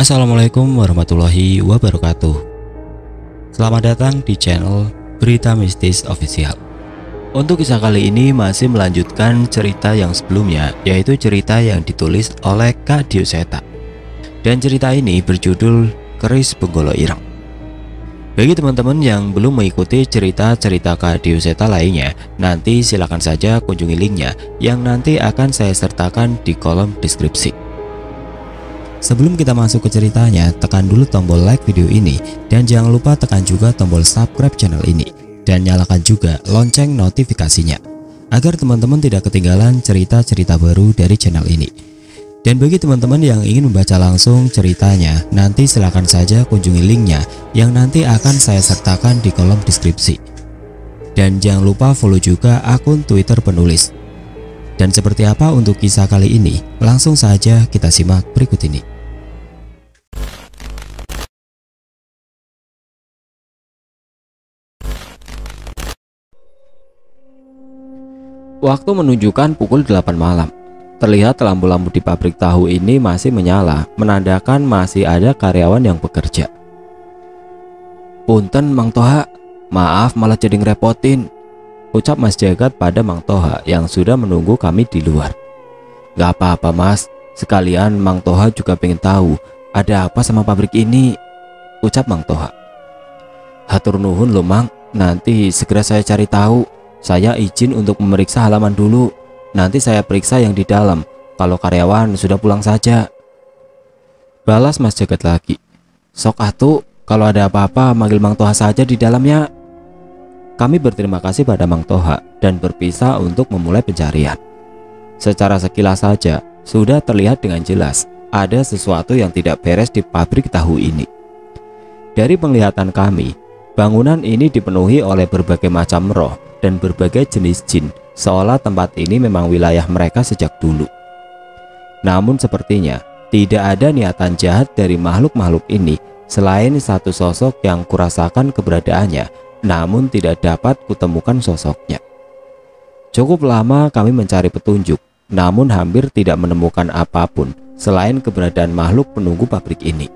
Assalamualaikum warahmatullahi wabarakatuh. Selamat datang di channel Berita Mistis Official. Untuk kisah kali ini masih melanjutkan cerita yang sebelumnya, yaitu cerita yang ditulis oleh Kak Dioseta. Dan cerita ini berjudul Keris Benggolo Ireng. Bagi teman-teman yang belum mengikuti cerita-cerita Kak Dioseta lainnya, nanti silakan saja kunjungi linknya yang nanti akan saya sertakan di kolom deskripsi. Sebelum kita masuk ke ceritanya, tekan dulu tombol like video ini dan jangan lupa tekan juga tombol subscribe channel ini dan nyalakan juga lonceng notifikasinya agar teman-teman tidak ketinggalan cerita-cerita baru dari channel ini. Dan bagi teman-teman yang ingin membaca langsung ceritanya, nanti silahkan saja kunjungi linknya yang nanti akan saya sertakan di kolom deskripsi. Dan jangan lupa follow juga akun Twitter penulis. Dan seperti apa untuk kisah kali ini? Langsung saja kita simak berikut ini. Waktu menunjukkan pukul 8 malam. Terlihat lampu-lampu di pabrik tahu ini masih menyala, menandakan masih ada karyawan yang bekerja. "Punten Mang Toha, maaf malah jadi ngerepotin," ucap Mas Jagat pada Mang Toha yang sudah menunggu kami di luar. "Gak apa-apa Mas, sekalian Mang Toha juga pengen tahu ada apa sama pabrik ini," ucap Mang Toha. "Hatur nuhun lo Mang, nanti segera saya cari tahu. Saya izin untuk memeriksa halaman dulu. Nanti saya periksa yang di dalam. Kalau karyawan sudah pulang saja," balas Mas Jagat lagi. "Sok atuh, kalau ada apa-apa manggil Mang Toha saja di dalamnya." Kami berterima kasih pada Mang Toha dan berpisah untuk memulai pencarian. Secara sekilas saja sudah terlihat dengan jelas ada sesuatu yang tidak beres di pabrik tahu ini. Dari penglihatan kami, bangunan ini dipenuhi oleh berbagai macam roh dan berbagai jenis jin, seolah tempat ini memang wilayah mereka sejak dulu. Namun sepertinya tidak ada niatan jahat dari makhluk-makhluk ini selain satu sosok yang kurasakan keberadaannya, namun tidak dapat kutemukan sosoknya. Cukup lama kami mencari petunjuk, namun hampir tidak menemukan apapun selain keberadaan makhluk penunggu pabrik ini.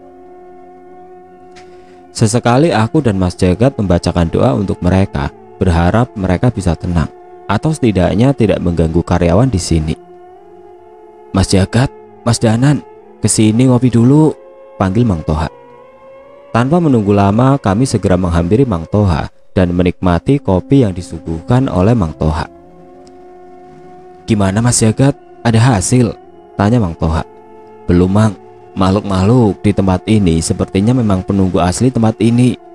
Sesekali aku dan Mas Jagat membacakan doa untuk mereka, berharap mereka bisa tenang atau setidaknya tidak mengganggu karyawan di sini. "Mas Jagat, Mas Danan, kesini ngopi dulu," panggil Mang Toha. Tanpa menunggu lama, kami segera menghampiri Mang Toha dan menikmati kopi yang disuguhkan oleh Mang Toha. "Gimana Mas Jagat, ada hasil?" tanya Mang Toha. "Belum Mang, makhluk-makhluk di tempat ini sepertinya memang penunggu asli tempat ini.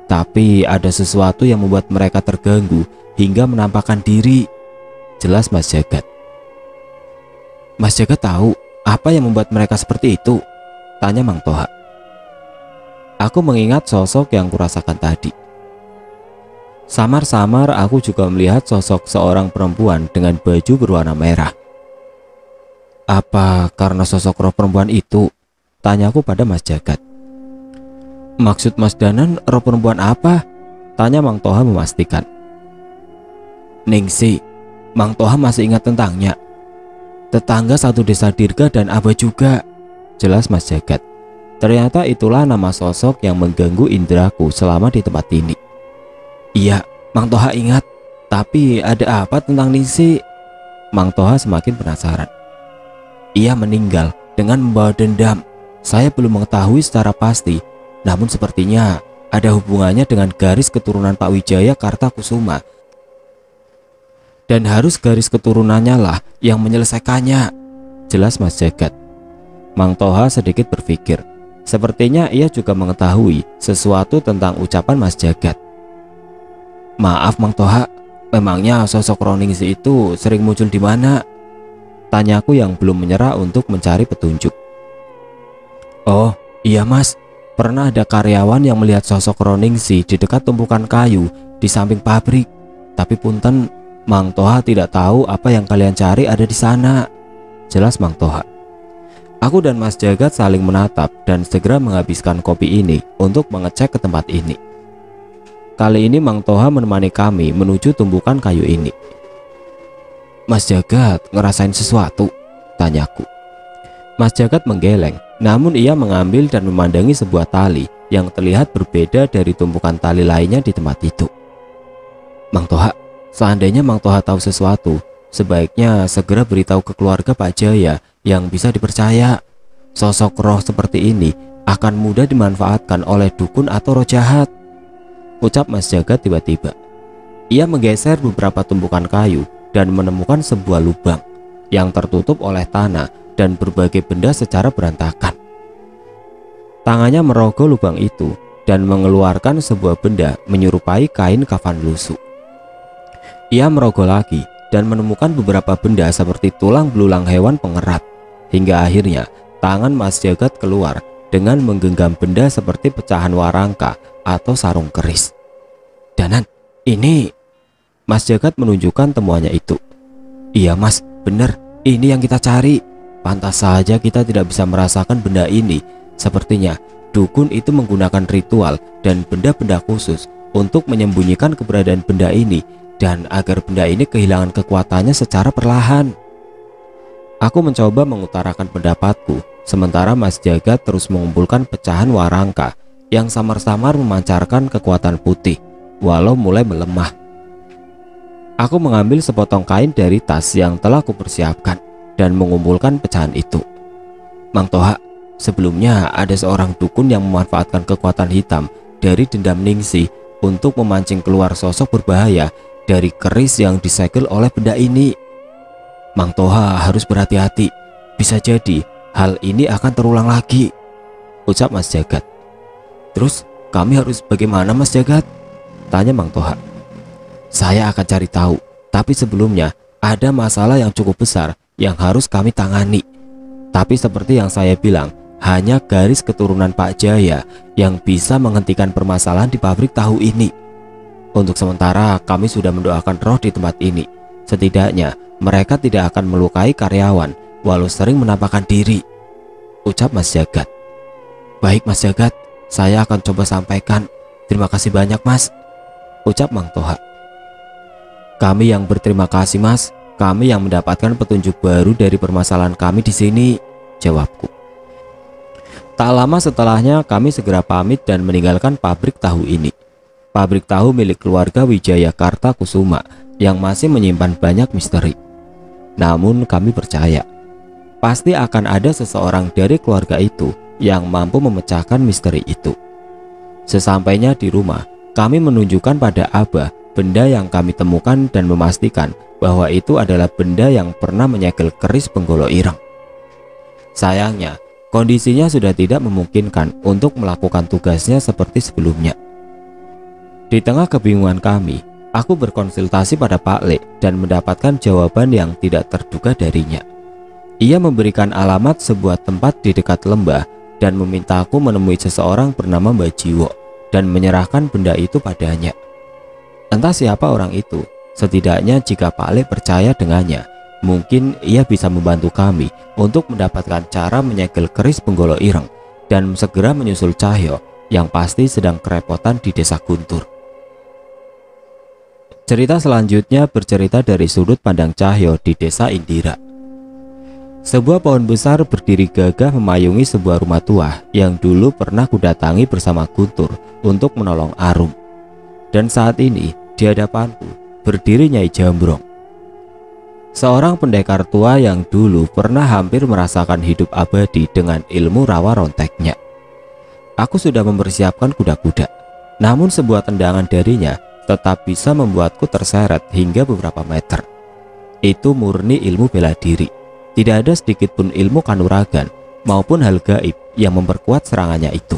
Tapi ada sesuatu yang membuat mereka terganggu hingga menampakkan diri," jelas Mas Jagat. "Mas Jagat tahu apa yang membuat mereka seperti itu?" tanya Mang Toha. Aku mengingat sosok yang kurasakan tadi. Samar-samar aku juga melihat sosok seorang perempuan dengan baju berwarna merah. "Apa karena sosok roh perempuan itu?" tanyaku pada Mas Jagat. "Maksud Mas Danan roh perempuan apa?" tanya Mang Toha memastikan. "Ningsi, Mang Toha masih ingat tentangnya. Tetangga satu desa Dirga dan Aba juga," jelas Mas Jagat. Ternyata itulah nama sosok yang mengganggu indraku selama di tempat ini. "Iya, Mang Toha ingat. Tapi ada apa tentang Ningsi?" Mang Toha semakin penasaran. "Ia meninggal dengan membawa dendam. Saya belum mengetahui secara pasti, namun sepertinya ada hubungannya dengan garis keturunan Pak Wijaya Kartakusuma. Dan harus garis keturunannya lah yang menyelesaikannya," jelas Mas Jagat. Mang Toha sedikit berpikir. Sepertinya ia juga mengetahui sesuatu tentang ucapan Mas Jagat. "Maaf Mang Toha, memangnya sosok Roningsi itu sering muncul di mana?" tanyaku yang belum menyerah untuk mencari petunjuk. "Oh iya Mas, pernah ada karyawan yang melihat sosok Roningsi di dekat tumpukan kayu di samping pabrik. Tapi punten, Mang Toha tidak tahu apa yang kalian cari ada di sana," jelas Mang Toha. Aku dan Mas Jagat saling menatap dan segera menghabiskan kopi ini untuk mengecek ke tempat ini. Kali ini Mang Toha menemani kami menuju tumpukan kayu ini. "Mas Jagat ngerasain sesuatu?" tanyaku. Mas Jagat menggeleng, Namun ia mengambil dan memandangi sebuah tali yang terlihat berbeda dari tumpukan tali lainnya di tempat itu. Mang Toha, seandainya Mang Toha tahu sesuatu, sebaiknya segera beritahu ke keluarga Pak Jaya yang bisa dipercaya. Sosok roh seperti ini akan mudah dimanfaatkan oleh dukun atau roh jahat, ucap Mas Jagat tiba-tiba. Ia menggeser beberapa tumpukan kayu dan menemukan sebuah lubang yang tertutup oleh tanah dan berbagai benda secara berantakan. Tangannya merogoh lubang itu dan mengeluarkan sebuah benda menyerupai kain kafan lusuh. Ia merogoh lagi dan menemukan beberapa benda seperti tulang belulang hewan pengerat, hingga akhirnya tangan Mas Jagat keluar dengan menggenggam benda seperti pecahan warangka atau sarung keris. Danan, ini... Mas Jagat menunjukkan temuannya itu. Iya Mas, benar, ini yang kita cari. Pantas saja kita tidak bisa merasakan benda ini. Sepertinya dukun itu menggunakan ritual dan benda-benda khusus untuk menyembunyikan keberadaan benda ini, dan agar benda ini kehilangan kekuatannya secara perlahan. Aku mencoba mengutarakan pendapatku, sementara Mas Jagat terus mengumpulkan pecahan warangka yang samar-samar memancarkan kekuatan putih, walau mulai melemah. Aku mengambil sepotong kain dari tas yang telah kupersiapkan dan mengumpulkan pecahan itu. Mang Toha, sebelumnya ada seorang dukun yang memanfaatkan kekuatan hitam dari dendam Ningsih untuk memancing keluar sosok berbahaya dari keris yang disegel oleh benda ini. Mang Toha harus berhati-hati, bisa jadi hal ini akan terulang lagi, ucap Mas Jagat. Terus kami harus bagaimana Mas Jagat? Tanya Mang Toha. Saya akan cari tahu, tapi sebelumnya ada masalah yang cukup besar yang harus kami tangani. Tapi seperti yang saya bilang, hanya garis keturunan Pak Jaya yang bisa menghentikan permasalahan di pabrik tahu ini. Untuk sementara kami sudah mendoakan roh di tempat ini. Setidaknya mereka tidak akan melukai karyawan walau sering menampakkan diri, ucap Mas Jagat. Baik Mas Jagat, saya akan coba sampaikan. Terima kasih banyak Mas, ucap Mang Toha. Kami yang berterima kasih Mas, kami yang mendapatkan petunjuk baru dari permasalahan kami di sini, jawabku. Tak lama setelahnya kami segera pamit dan meninggalkan pabrik tahu ini. Pabrik tahu milik keluarga Wijaya Karta Kusuma yang masih menyimpan banyak misteri. Namun kami percaya, pasti akan ada seseorang dari keluarga itu yang mampu memecahkan misteri itu. Sesampainya di rumah, kami menunjukkan pada Abah benda yang kami temukan dan memastikan bahwa itu adalah benda yang pernah menyegel keris Penggolo Ireng. Sayangnya, kondisinya sudah tidak memungkinkan untuk melakukan tugasnya seperti sebelumnya. Di tengah kebingungan kami, aku berkonsultasi pada Pak Le dan mendapatkan jawaban yang tidak terduga darinya. Ia memberikan alamat sebuah tempat di dekat lembah dan meminta aku menemui seseorang bernama Mbak Jiwo dan menyerahkan benda itu padanya. Entah siapa orang itu, setidaknya jika Pak Le percaya dengannya, mungkin ia bisa membantu kami untuk mendapatkan cara menyegel keris Penggolo Ireng dan segera menyusul Cahyo yang pasti sedang kerepotan di desa Guntur. Cerita selanjutnya bercerita dari sudut pandang Cahyo di desa Indira. Sebuah pohon besar berdiri gagah memayungi sebuah rumah tua yang dulu pernah kudatangi bersama Guntur untuk menolong Arum. Dan saat ini di hadapanku berdiri Nyai Jambrong, seorang pendekar tua yang dulu pernah hampir merasakan hidup abadi dengan ilmu rawa ronteknya. Aku sudah mempersiapkan kuda-kuda, namun sebuah tendangan darinya tetap bisa membuatku terseret hingga beberapa meter. Itu murni ilmu bela diri. Tidak ada sedikit pun ilmu kanuragan maupun hal gaib yang memperkuat serangannya itu.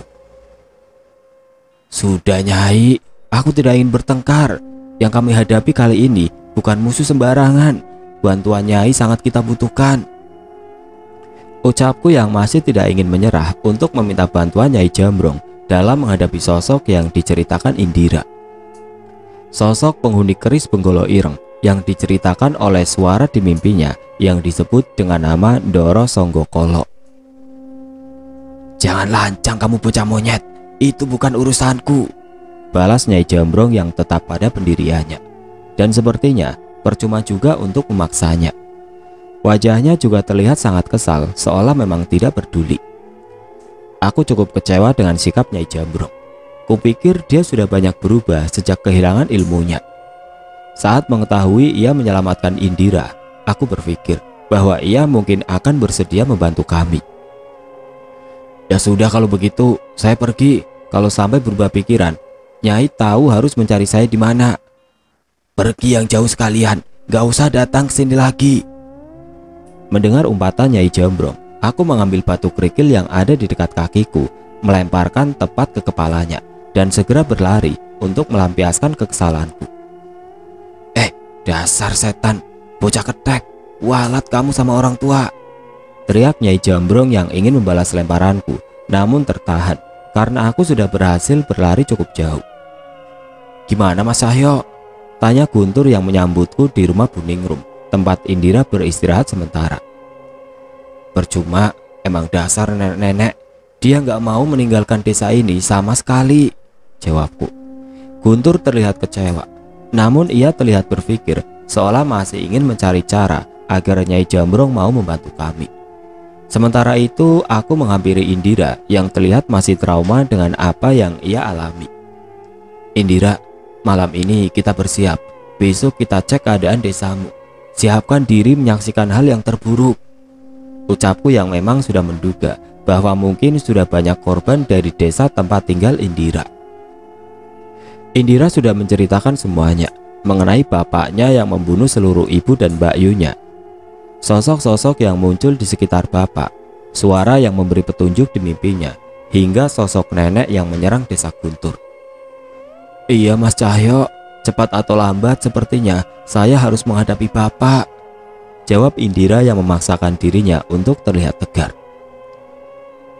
Sudah Nyai, aku tidak ingin bertengkar. Yang kami hadapi kali ini bukan musuh sembarangan. Bantuan Nyai sangat kita butuhkan, ucapku yang masih tidak ingin menyerah untuk meminta bantuan Nyai Jambrong dalam menghadapi sosok yang diceritakan Indira. Sosok penghuni keris Penggolo Ireng yang diceritakan oleh suara di mimpinya yang disebut dengan nama Ndoro Songgokolo. Jangan lancang kamu bocah monyet, itu bukan urusanku, balas Nyai Jambrong yang tetap pada pendiriannya. Dan sepertinya percuma juga untuk memaksanya. Wajahnya juga terlihat sangat kesal, seolah memang tidak peduli. Aku cukup kecewa dengan sikap Nyai Jambrong. Kupikir dia sudah banyak berubah sejak kehilangan ilmunya. Saat mengetahui ia menyelamatkan Indira, aku berpikir bahwa ia mungkin akan bersedia membantu kami. Ya sudah, kalau begitu saya pergi. Kalau sampai berubah pikiran, Nyai tahu harus mencari saya di mana. Pergi yang jauh sekalian, gak usah datang ke sini lagi. Mendengar umpatan Nyai Jambrong, aku mengambil batu kerikil yang ada di dekat kakiku, melemparkan tepat ke kepalanya, dan segera berlari untuk melampiaskan kekesalanku. Dasar setan, bocah ketek, walat kamu sama orang tua, teriak Nyai Jambrong yang ingin membalas lemparanku, namun tertahan karena aku sudah berhasil berlari cukup jauh. Gimana Mas Cahyo? Tanya Guntur yang menyambutku di rumah Buningrum, tempat Indira beristirahat sementara. Percuma, emang dasar nenek-nenek, dia nggak mau meninggalkan desa ini sama sekali, jawabku. Guntur terlihat kecewa, namun ia terlihat berpikir seolah masih ingin mencari cara agar Nyai Jambrong mau membantu kami. Sementara itu aku menghampiri Indira yang terlihat masih trauma dengan apa yang ia alami. Indira, malam ini kita bersiap. Besok kita cek keadaan desamu. Siapkan diri menyaksikan hal yang terburuk. Ucapku yang memang sudah menduga bahwa mungkin sudah banyak korban dari desa tempat tinggal Indira. Indira sudah menceritakan semuanya mengenai bapaknya yang membunuh seluruh ibu dan mbakyunya. Sosok-sosok yang muncul di sekitar bapak, suara yang memberi petunjuk di mimpinya, hingga sosok nenek yang menyerang desa Guntur. Iya Mas Cahyo, cepat atau lambat sepertinya saya harus menghadapi bapak, jawab Indira yang memaksakan dirinya untuk terlihat tegar.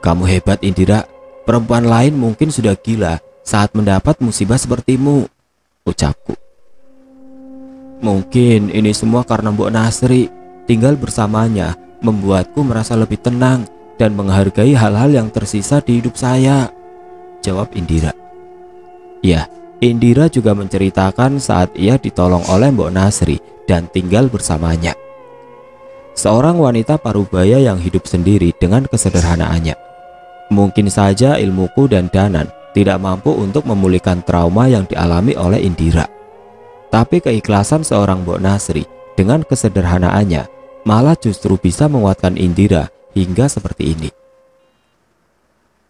Kamu hebat Indira, perempuan lain mungkin sudah gila saat mendapat musibah sepertimu, ucapku. Mungkin ini semua karena Mbok Nasri. Tinggal bersamanya membuatku merasa lebih tenang dan menghargai hal-hal yang tersisa di hidup saya, jawab Indira. Ya, Indira juga menceritakan saat ia ditolong oleh Mbok Nasri dan tinggal bersamanya. Seorang wanita parubaya yang hidup sendiri dengan kesederhanaannya. Mungkin saja ilmuku dan Danan tidak mampu untuk memulihkan trauma yang dialami oleh Indira. Tapi keikhlasan seorang Mbok Nasri dengan kesederhanaannya malah justru bisa menguatkan Indira hingga seperti ini.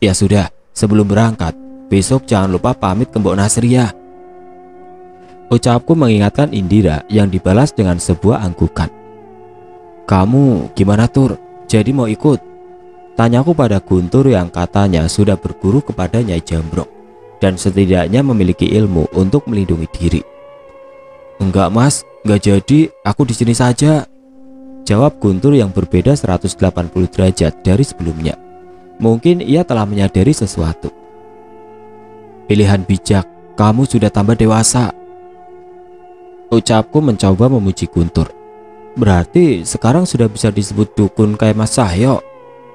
Ya sudah, sebelum berangkat, besok jangan lupa pamit ke Mbok Nasri ya, ucapku mengingatkan Indira yang dibalas dengan sebuah anggukan. Kamu gimana Tur? Jadi mau ikut? Tanyaku pada Guntur yang katanya sudah berguru kepada Nyai Jambrong dan setidaknya memiliki ilmu untuk melindungi diri. Enggak Mas, enggak jadi, aku di sini saja, jawab Guntur yang berbeda 180 derajat dari sebelumnya. Mungkin ia telah menyadari sesuatu. Pilihan bijak, kamu sudah tambah dewasa, ucapku mencoba memuji Guntur. Berarti sekarang sudah bisa disebut dukun kayak Mas Cahyo,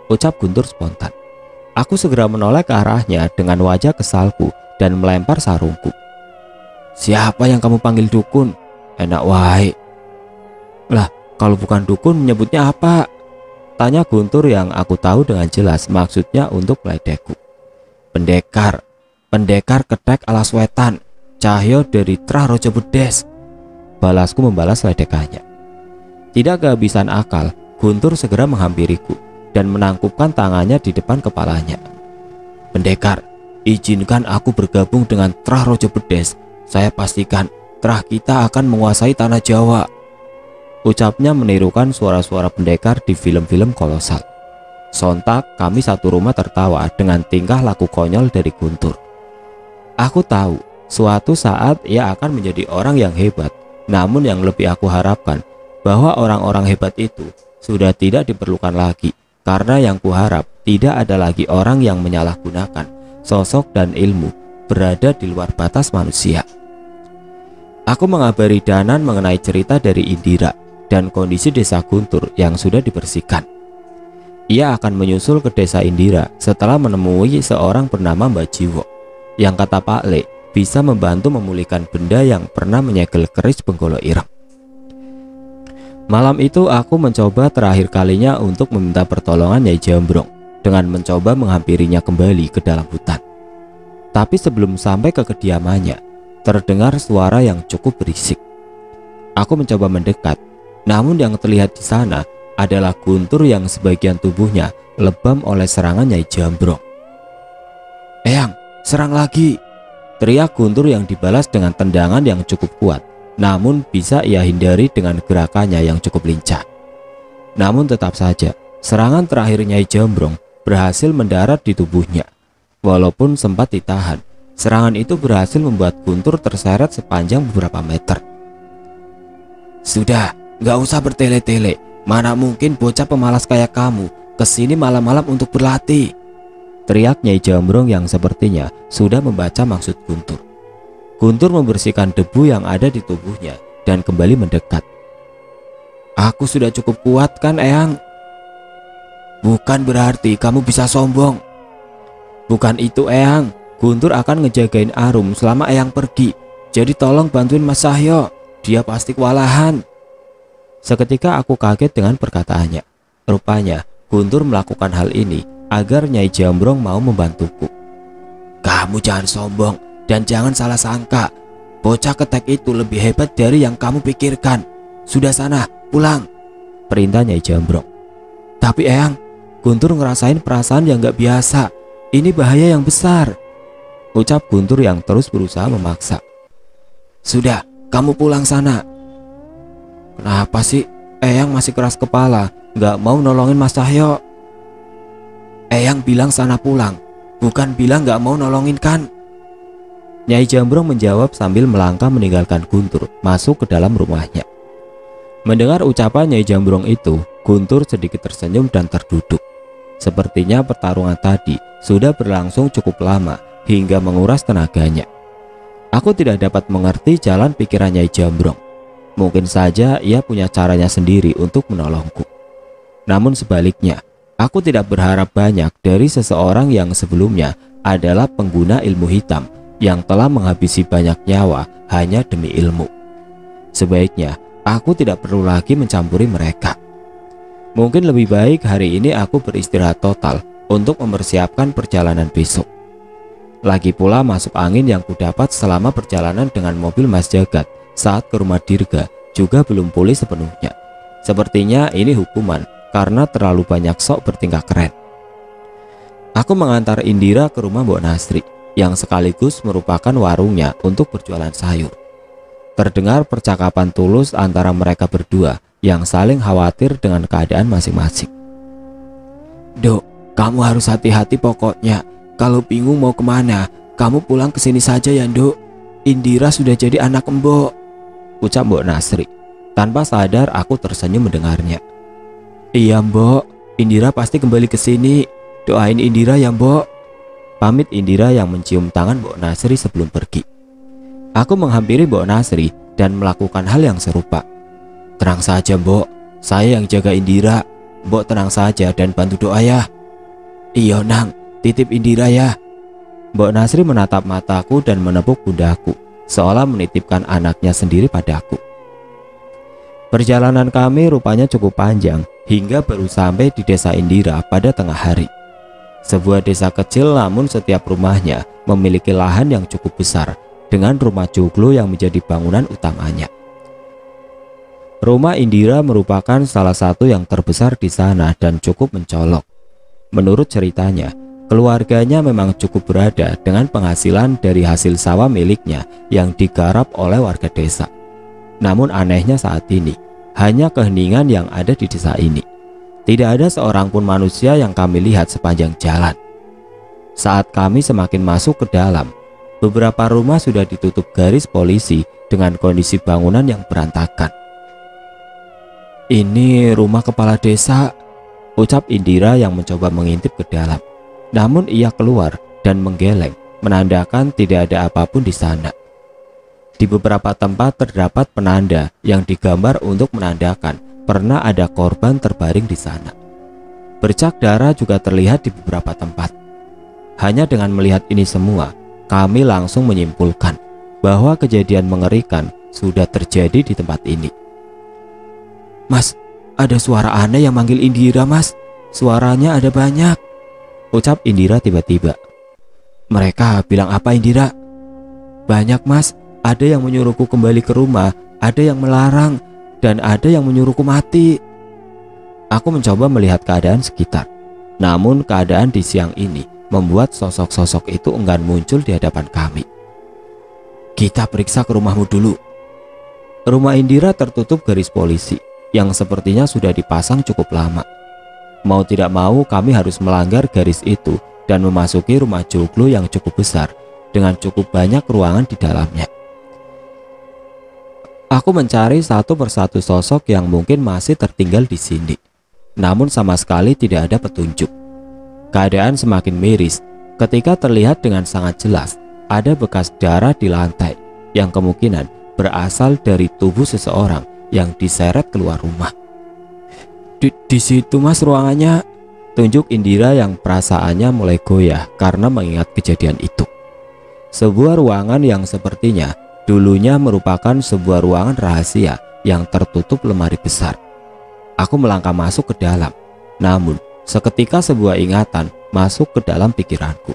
ucap Guntur spontan. Aku segera menoleh ke arahnya dengan wajah kesalku dan melempar sarungku. Siapa yang kamu panggil dukun? Enak wae. Lah, kalau bukan dukun menyebutnya apa? Tanya Guntur yang aku tahu dengan jelas maksudnya untuk meledekku. Pendekar, pendekar ketek alas wetan, Cahyo dari Trah Rojo Bedes, balasku membalas ledekannya. Tidak kehabisan akal, Guntur segera menghampiriku dan menangkupkan tangannya di depan kepalanya. Pendekar, izinkan aku bergabung dengan Trah Rojo Bedes. Saya pastikan Trah kita akan menguasai tanah Jawa, ucapnya menirukan suara-suara pendekar di film-film kolosal. Sontak kami satu rumah tertawa dengan tingkah laku konyol dari Guntur. Aku tahu suatu saat ia akan menjadi orang yang hebat. Namun yang lebih aku harapkan bahwa orang-orang hebat itu sudah tidak diperlukan lagi, karena yang kuharap tidak ada lagi orang yang menyalahgunakan sosok dan ilmu berada di luar batas manusia. Aku mengabari Danan mengenai cerita dari Indira dan kondisi desa Guntur yang sudah dibersihkan. Ia akan menyusul ke desa Indira setelah menemui seorang bernama Mbak Jiwo yang kata Pak Le bisa membantu memulihkan benda yang pernah menyegel keris Benggolo Ireng. Malam itu aku mencoba terakhir kalinya untuk meminta pertolongan Nyai Jambrong. dengan mencoba menghampirinya kembali ke dalam hutan. Tapi sebelum sampai ke kediamannya, terdengar suara yang cukup berisik. Aku mencoba mendekat, namun yang terlihat di sana adalah Guntur yang sebagian tubuhnya lebam oleh serangan Nyai Jambrong. "Eyang, serang lagi!" teriak Guntur yang dibalas dengan tendangan yang cukup kuat, namun bisa ia hindari dengan gerakannya yang cukup lincah. Namun tetap saja, serangan terakhir Nyai Jambrong berhasil mendarat di tubuhnya. Walaupun sempat ditahan, serangan itu berhasil membuat Guntur terseret sepanjang beberapa meter. "Sudah, gak usah bertele-tele. Mana mungkin bocah pemalas kayak kamu kesini malam-malam untuk berlatih," teriak Nyai Jambrong yang sepertinya sudah membaca maksud Guntur. Guntur membersihkan debu yang ada di tubuhnya dan kembali mendekat. "Aku sudah cukup kuat kan, Eyang?" "Bukan berarti kamu bisa sombong." "Bukan itu, Eyang. Guntur akan ngejagain Arum selama Eyang pergi. Jadi tolong bantuin Mas Sahyo. Dia pasti kewalahan." Seketika aku kaget dengan perkataannya. Rupanya Guntur melakukan hal ini agar Nyai Jambrong mau membantuku. "Kamu jangan sombong dan jangan salah sangka. Bocah ketek itu lebih hebat dari yang kamu pikirkan. Sudah sana, pulang," perintah Nyai Jambrong. "Tapi Eyang, Guntur ngerasain perasaan yang gak biasa. Ini bahaya yang besar," ucap Guntur yang terus berusaha memaksa. "Sudah, kamu pulang sana." "Kenapa sih Eyang masih keras kepala, gak mau nolongin Mas Cahyo?" "Eyang bilang sana pulang, bukan bilang gak mau nolongin kan?" Nyai Jambrong menjawab sambil melangkah meninggalkan Guntur masuk ke dalam rumahnya. Mendengar ucapan Nyai Jambrong itu, Guntur sedikit tersenyum dan terduduk. Sepertinya pertarungan tadi sudah berlangsung cukup lama hingga menguras tenaganya. Aku tidak dapat mengerti jalan pikiran Nyai Jambrong. Mungkin saja ia punya caranya sendiri untuk menolongku. Namun sebaliknya, aku tidak berharap banyak dari seseorang yang sebelumnya adalah pengguna ilmu hitam yang telah menghabisi banyak nyawa hanya demi ilmu. Sebaiknya aku tidak perlu lagi mencampuri mereka. Mungkin lebih baik hari ini aku beristirahat total untuk mempersiapkan perjalanan besok. Lagi pula masuk angin yang kudapat selama perjalanan dengan mobil Mas Jagat saat ke rumah Dirga juga belum pulih sepenuhnya. Sepertinya ini hukuman karena terlalu banyak sok bertingkah keren. Aku mengantar Indira ke rumah Mbok Nasri yang sekaligus merupakan warungnya untuk berjualan sayur. Terdengar percakapan tulus antara mereka berdua yang saling khawatir dengan keadaan masing-masing. "Dok, kamu harus hati-hati pokoknya. Kalau bingung mau kemana, kamu pulang ke sini saja ya, Dok. Indira sudah jadi anak Mbok," ucap Mbok Nasri. Tanpa sadar aku tersenyum mendengarnya. "Iya, Mbok. Indira pasti kembali ke sini. Doain Indira ya, Mbok," pamit Indira yang mencium tangan Mbok Nasri sebelum pergi. Aku menghampiri Mbok Nasri dan melakukan hal yang serupa. "Tenang saja, Mbok. Saya yang jaga Indira. Mbok tenang saja dan bantu doa ya." "Iya, Nang. Titip Indira ya." Mbok Nasri menatap mataku dan menepuk pundakku, seolah menitipkan anaknya sendiri padaku. Perjalanan kami rupanya cukup panjang hingga baru sampai di desa Indira pada tengah hari. Sebuah desa kecil namun setiap rumahnya memiliki lahan yang cukup besar dengan rumah joglo yang menjadi bangunan utamanya. Rumah Indira merupakan salah satu yang terbesar di sana dan cukup mencolok. Menurut ceritanya, keluarganya memang cukup berada dengan penghasilan dari hasil sawah miliknya yang digarap oleh warga desa. Namun anehnya saat ini, hanya keheningan yang ada di desa ini. Tidak ada seorang pun manusia yang kami lihat sepanjang jalan. Saat kami semakin masuk ke dalam, beberapa rumah sudah ditutup garis polisi dengan kondisi bangunan yang berantakan. "Ini rumah kepala desa," ucap Indira yang mencoba mengintip ke dalam. Namun ia keluar dan menggeleng, menandakan tidak ada apapun di sana. Di beberapa tempat terdapat penanda yang digambar untuk menandakan pernah ada korban terbaring di sana. Bercak darah juga terlihat di beberapa tempat. Hanya dengan melihat ini semua, kami langsung menyimpulkan bahwa kejadian mengerikan sudah terjadi di tempat ini. "Mas, ada suara aneh yang manggil Indira, Mas. Suaranya ada banyak," ucap Indira tiba-tiba. Mereka bilang apa, Indira? Banyak, Mas. Ada yang menyuruhku kembali ke rumah, ada yang melarang, dan ada yang menyuruhku mati. Aku mencoba melihat keadaan sekitar. Namun keadaan di siang ini membuat sosok-sosok itu enggan muncul di hadapan kami. Kita periksa ke rumahmu dulu. Rumah Indira tertutup garis polisi yang sepertinya sudah dipasang cukup lama. Mau tidak mau kami harus melanggar garis itu dan memasuki rumah joglo yang cukup besar dengan cukup banyak ruangan di dalamnya. Aku mencari satu persatu sosok yang mungkin masih tertinggal di sini, namun sama sekali tidak ada petunjuk. Keadaan semakin miris ketika terlihat dengan sangat jelas ada bekas darah di lantai yang kemungkinan berasal dari tubuh seseorang yang diseret keluar rumah. Di situ, Mas, ruangannya, tunjuk Indira yang perasaannya mulai goyah karena mengingat kejadian itu. Sebuah ruangan yang sepertinya dulunya merupakan sebuah ruangan rahasia yang tertutup lemari besar. Aku melangkah masuk ke dalam, namun seketika sebuah ingatan masuk ke dalam pikiranku.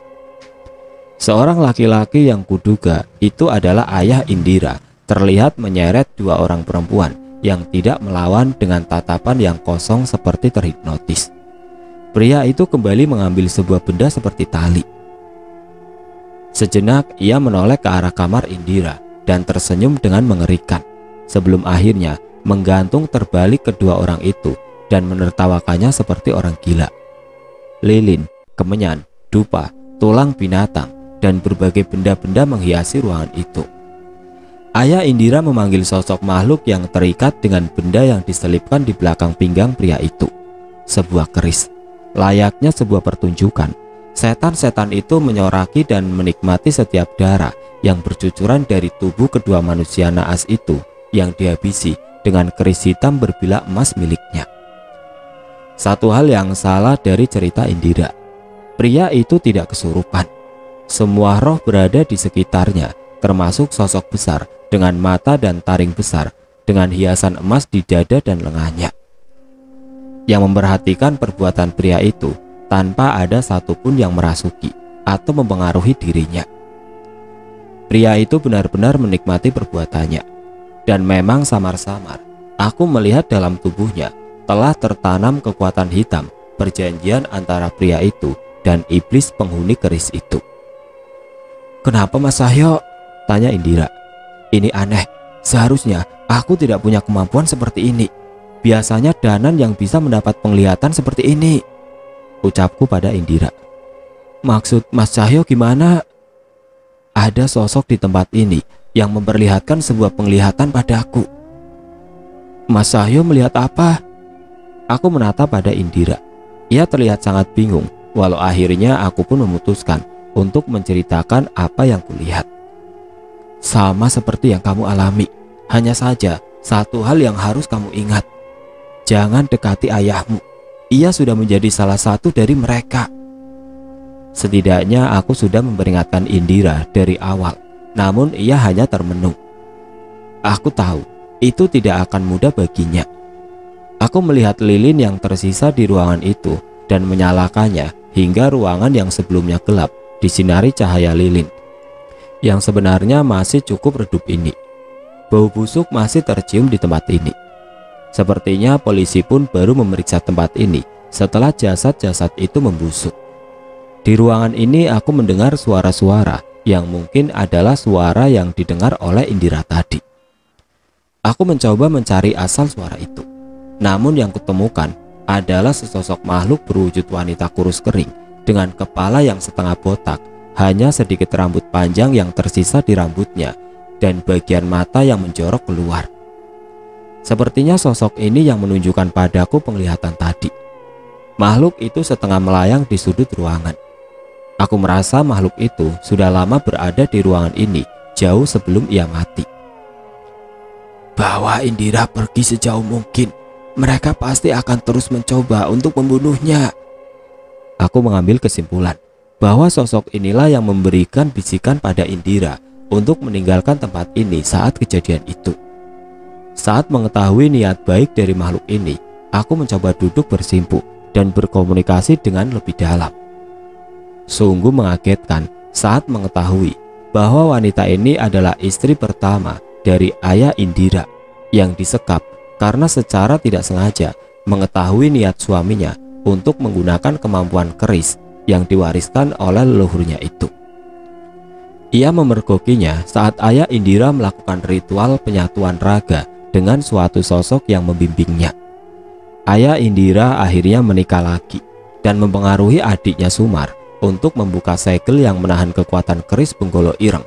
Seorang laki-laki yang kuduga itu adalah ayah Indira terlihat menyeret dua orang perempuan yang tidak melawan dengan tatapan yang kosong seperti terhipnotis. Pria itu kembali mengambil sebuah benda seperti tali. Sejenak ia menoleh ke arah kamar Indira dan tersenyum dengan mengerikan, sebelum akhirnya menggantung terbalik kedua orang itu dan menertawakannya seperti orang gila. Lilin, kemenyan, dupa, tulang binatang, dan berbagai benda-benda menghiasi ruangan itu. Ayah Indira memanggil sosok makhluk yang terikat dengan benda yang diselipkan di belakang pinggang pria itu. Sebuah keris, layaknya sebuah pertunjukan. Setan-setan itu menyoraki dan menikmati setiap darah yang bercucuran dari tubuh kedua manusia naas itu yang dihabisi dengan keris hitam berbilah emas miliknya. Satu hal yang salah dari cerita Indira, pria itu tidak kesurupan. Semua roh berada di sekitarnya, termasuk sosok besar dengan mata dan taring besar dengan hiasan emas di dada dan lengannya, yang memperhatikan perbuatan pria itu tanpa ada satupun yang merasuki atau mempengaruhi dirinya. Pria itu benar-benar menikmati perbuatannya, dan memang samar-samar aku melihat dalam tubuhnya telah tertanam kekuatan hitam, perjanjian antara pria itu dan iblis penghuni keris itu. Kenapa, Mas Cahyo? Tanya Indira. Ini aneh, seharusnya aku tidak punya kemampuan seperti ini. Biasanya Danan yang bisa mendapat penglihatan seperti ini, ucapku pada Indira. Maksud Mas Cahyo gimana? Ada sosok di tempat ini yang memperlihatkan sebuah penglihatan padaku. Mas Cahyo melihat apa? Aku menatap pada Indira. Ia terlihat sangat bingung, walau akhirnya aku pun memutuskan untuk menceritakan apa yang kulihat. Sama seperti yang kamu alami, hanya saja satu hal yang harus kamu ingat. Jangan dekati ayahmu. Ia sudah menjadi salah satu dari mereka. Setidaknya aku sudah memperingatkan Indira dari awal, namun ia hanya termenung. Aku tahu itu tidak akan mudah baginya. Aku melihat lilin yang tersisa di ruangan itu dan menyalakannya hingga ruangan yang sebelumnya gelap disinari cahaya lilin yang sebenarnya masih cukup redup ini. Bau busuk masih tercium di tempat ini. Sepertinya polisi pun baru memeriksa tempat ini setelah jasad-jasad itu membusuk. Di ruangan ini aku mendengar suara-suara yang mungkin adalah suara yang didengar oleh Indira tadi. Aku mencoba mencari asal suara itu, namun yang kutemukan adalah sesosok makhluk berwujud wanita kurus kering dengan kepala yang setengah botak, hanya sedikit rambut panjang yang tersisa di rambutnya dan bagian mata yang menjorok keluar. Sepertinya sosok ini yang menunjukkan padaku penglihatan tadi. Makhluk itu setengah melayang di sudut ruangan. Aku merasa makhluk itu sudah lama berada di ruangan ini jauh sebelum ia mati. Bawa Indira pergi sejauh mungkin. Mereka pasti akan terus mencoba untuk membunuhnya. Aku mengambil kesimpulan bahwa sosok inilah yang memberikan bisikan pada Indira untuk meninggalkan tempat ini saat kejadian itu. Saat mengetahui niat baik dari makhluk ini, aku mencoba duduk bersimpu dan berkomunikasi dengan lebih dalam. Sungguh mengagetkan saat mengetahui bahwa wanita ini adalah istri pertama dari ayah Indira yang disekap karena secara tidak sengaja mengetahui niat suaminya untuk menggunakan kemampuan keris yang diwariskan oleh leluhurnya itu. Ia memergokinya saat ayah Indira melakukan ritual penyatuan raga dengan suatu sosok yang membimbingnya. Ayah Indira akhirnya menikah lagi dan mempengaruhi adiknya Sumar untuk membuka segel yang menahan kekuatan keris Benggolo Ireng.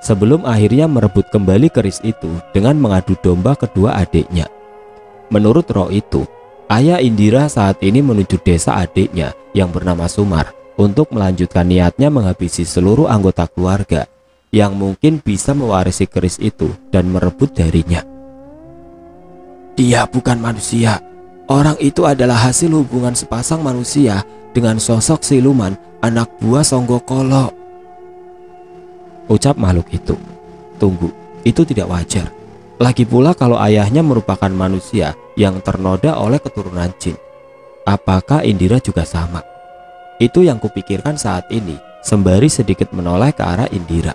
Sebelum akhirnya merebut kembali keris itu dengan mengadu domba kedua adiknya. Menurut roh itu, ayah Indira saat ini menuju desa adiknya yang bernama Sumar untuk melanjutkan niatnya menghabisi seluruh anggota keluarga yang mungkin bisa mewarisi keris itu dan merebut darinya. Dia bukan manusia. Orang itu adalah hasil hubungan sepasang manusia dengan sosok siluman anak buah Songgokolo. Ucap makhluk itu. Tunggu, itu tidak wajar. Lagi pula kalau ayahnya merupakan manusia yang ternoda oleh keturunan jin. Apakah Indira juga sama? Itu yang kupikirkan saat ini sembari sedikit menoleh ke arah Indira.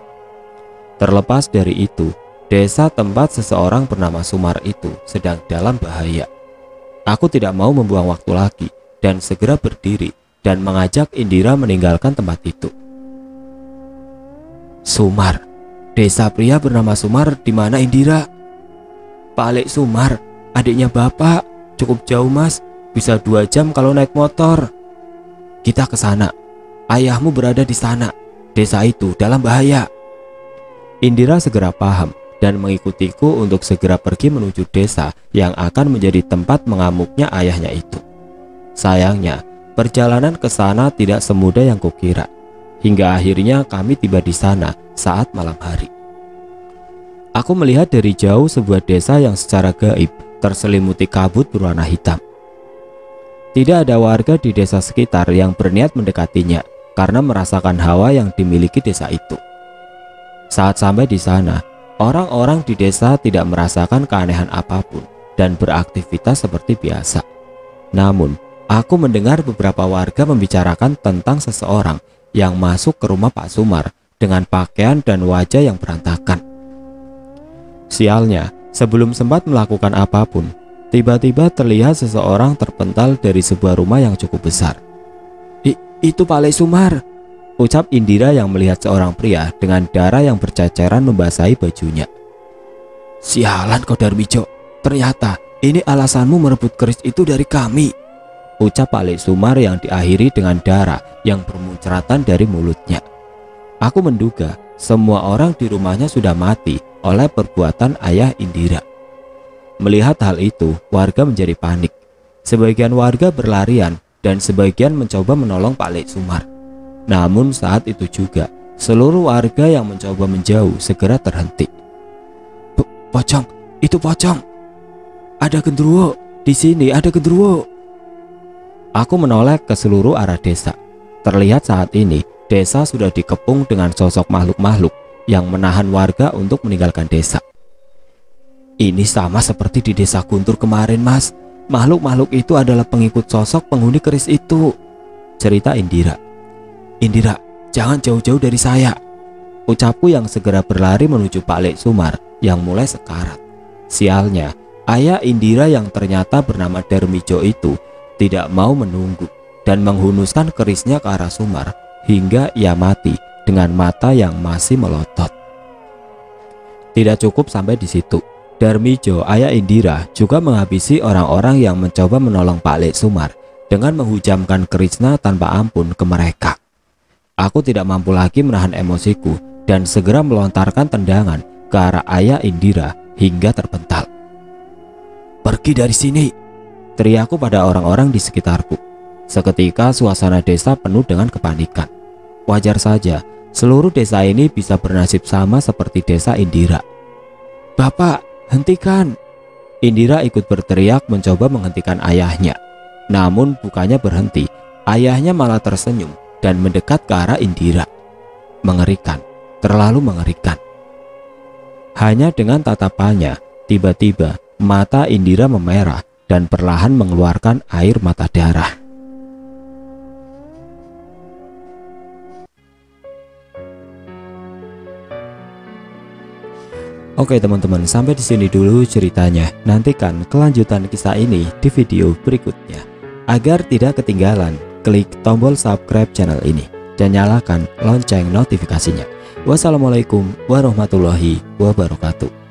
Terlepas dari itu, desa tempat seseorang bernama Sumar itu sedang dalam bahaya. Aku tidak mau membuang waktu lagi dan segera berdiri dan mengajak Indira meninggalkan tempat itu. Sumar, desa pria bernama Sumar di mana Indira? Pak Alek Sumar, adiknya bapak. Cukup jauh mas, bisa 2 jam kalau naik motor. Kita ke sana. Ayahmu berada di sana. Desa itu dalam bahaya. Indira segera paham dan mengikutiku untuk segera pergi menuju desa yang akan menjadi tempat mengamuknya ayahnya itu. Sayangnya, perjalanan ke sana tidak semudah yang kukira. Hingga akhirnya kami tiba di sana saat malam hari. Aku melihat dari jauh sebuah desa yang secara gaib terselimuti kabut berwarna hitam. Tidak ada warga di desa sekitar yang berniat mendekatinya karena merasakan hawa yang dimiliki desa itu. Saat sampai di sana, orang-orang di desa tidak merasakan keanehan apapun dan beraktivitas seperti biasa. Namun, aku mendengar beberapa warga membicarakan tentang seseorang yang masuk ke rumah Pak Sumar dengan pakaian dan wajah yang berantakan. Sialnya, sebelum sempat melakukan apapun, tiba-tiba terlihat seseorang terpental dari sebuah rumah yang cukup besar. Itu Pak Alek Sumar, ucap Indira yang melihat seorang pria dengan darah yang berceceran membasahi bajunya. Sialan kau Darmijo, ternyata ini alasanmu merebut keris itu dari kami, ucap Pak Alek Sumar yang diakhiri dengan darah yang bermuncratan dari mulutnya. Aku menduga semua orang di rumahnya sudah mati oleh perbuatan ayah Indira. Melihat hal itu, warga menjadi panik. Sebagian warga berlarian dan sebagian mencoba menolong Pak Alek Sumar. Namun saat itu juga, seluruh warga yang mencoba menjauh segera terhenti. Pocong, itu pocong. Ada genderuwo, di sini ada genderuwo. Aku menoleh ke seluruh arah desa. Terlihat saat ini, desa sudah dikepung dengan sosok makhluk-makhluk yang menahan warga untuk meninggalkan desa. Ini sama seperti di desa Guntur kemarin mas. Makhluk-makhluk itu adalah pengikut sosok penghuni keris itu, cerita Indira. Indira, jangan jauh-jauh dari saya, ucapku yang segera berlari menuju Pak Alek Sumar yang mulai sekarat. Sialnya, ayah Indira yang ternyata bernama Darmijo itu tidak mau menunggu dan menghunuskan kerisnya ke arah Sumar hingga ia mati dengan mata yang masih melotot. Tidak cukup sampai di situ. Darmijo, ayah Indira, juga menghabisi orang-orang yang mencoba menolong Pak Alek Sumar dengan menghujamkan kerisnya tanpa ampun ke mereka. Aku tidak mampu lagi menahan emosiku dan segera melontarkan tendangan ke arah ayah Indira hingga terpental. Pergi dari sini, teriakku pada orang-orang di sekitarku. Seketika suasana desa penuh dengan kepanikan. Wajar saja, seluruh desa ini bisa bernasib sama seperti desa Indira. Bapak, hentikan! Indira ikut berteriak mencoba menghentikan ayahnya. Namun bukannya berhenti, ayahnya malah tersenyum dan mendekat ke arah Indira. Mengerikan, terlalu mengerikan. Hanya dengan tatapannya, tiba-tiba mata Indira memerah dan perlahan mengeluarkan air mata darah. Oke teman-teman, sampai di sini dulu ceritanya. Nantikan kelanjutan kisah ini di video berikutnya. Agar tidak ketinggalan, klik tombol subscribe channel ini dan nyalakan lonceng notifikasinya. Wassalamualaikum warahmatullahi wabarakatuh.